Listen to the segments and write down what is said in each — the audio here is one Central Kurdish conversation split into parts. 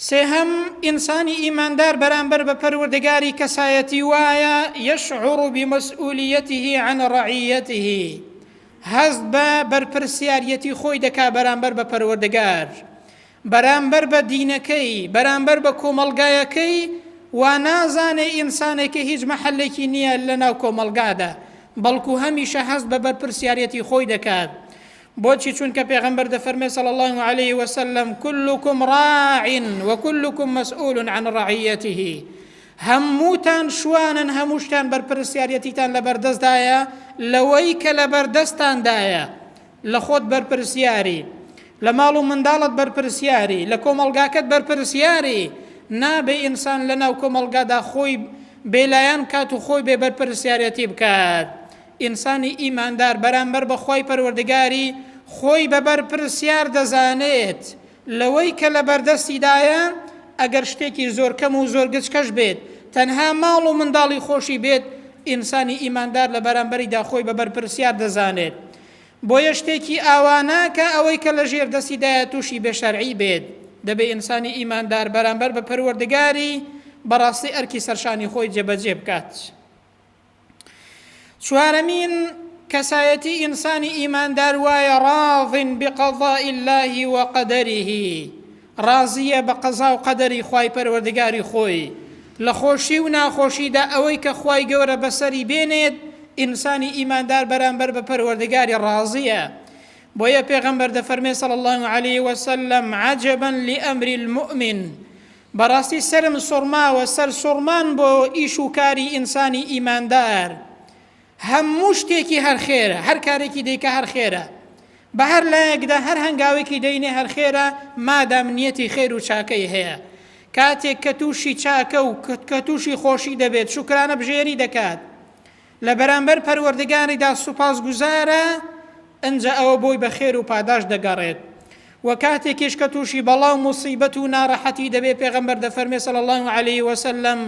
سێهەم ئینسانی ئیماندار بەرامبەر بە پەروەردگاری کەسایەتی وایە یەشعر بمەسئولیەته عن ڕەعیەته، هەست بە بەرپرسیارەتی خۆی دەکا بەرامبەر بە پەروەردگار، بەرامبەر بە دینەکەی، بەرامبەر بە کۆمەڵگایەکەی، وا نازانێ ئینسانێکە هیچ مەحەلێکی نییە لەناو کۆمەڵگادا، بەڵکو هەمیشە هەست بە بەرپرسیارەتی خۆی دەکات. بۆچی؟ چونکە پێغەمبەر دەفەرمێ صلی الله عليه وسلم كلكم راع وكلكم مسؤول عن رعيته، هەمووتان شوانن، هەمووشتان بەرپرسیارەتیتان لە بەردەستدایە، لەوەی کە لە بەردەستاندایە، لە خۆت بەرپرسیاری، لە ماڵ و منداڵت بەرپرسیاری، لە کۆمەڵگاکەت بەرپرسیاری. نابێ ئینسان لەناو کۆمەڵگادا خۆی بێلایەن کات و خۆی بێ بەرپرسیارەتی بکات. ئینسانی ئیماندار بەرامبەر بە خۆی پەروەردگاری خۆی بە بەرپرسیار دەزانێت، لەوەی کە لە بەردەستیدایە ئەگەر شتێکی زۆر کەم و زۆر گچکەش بێت، تەنها ماڵ و منداڵی خۆشی بێت، ئینسانی ئیماندار لە بەرامبەریدا خۆی بە بەرپرسیار دەزانێت. بۆیە شتێکی ئاوانە کە ئەوەی کە لە ژێر دەستیدایە تووشی بێشەرعی بێت. دەبێ ئینسانی ئیماندار بەرامبەر بە پەروەردگاری بەڕاستی ئەرکی سەرشانی خۆی جێبەجێ بکات. چوارەمین کەسایەتی ئینسانی ئیماندار وایە راض بقضاء الله وقدره، ڕازیە بە قەزا و قەدەری خوای پەروەردگاری خۆی، لە خۆشی و ناخۆشیدا ئەوەی کە خوای گەورە بەسەری بێنێت. ئینسانی ئیماندار بەرامبەر بە پەروەردگاری ڕازیە. بۆیە پێغەمبەر دەفەرمێ صلی الله عليه وسلم عجبا لأمر المؤمن، بەڕاستی سەرم سوڕماوە، سەر سوڕمان بۆ ئیش و کاری ئینسانی ئیماندار. هەموو شتێکی هەر خێرە، هەر کارێکی دەیکە هەر خێرە، بە هەر لایەکدا هەر هەنگاوێکی دەینێ هەر خێرە، مادام نیەتی خێر و چاکەی هەیە. کاتێک کە تووشی چاکە و کە تووشی خۆشی دەبێت، شوکرانە بژێری دەکات، لە بەرامبەر پەروەردگاریدا سوپاسگوزارە، ئەنجا ئەوە بۆی بە خێر و پاداش دەگەڕێت. و کاتێکیش کە تووشی بەڵاو موسیبەت و ناڕەحەتی دەبێت، پێغەمبەر دەفەرمێ صلی الله عليه وسلم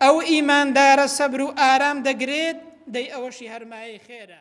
ئەو ئیماندارە سەبر و ئارام دەگرێت، دەی ئەوەشی هەرمایەی خێرە.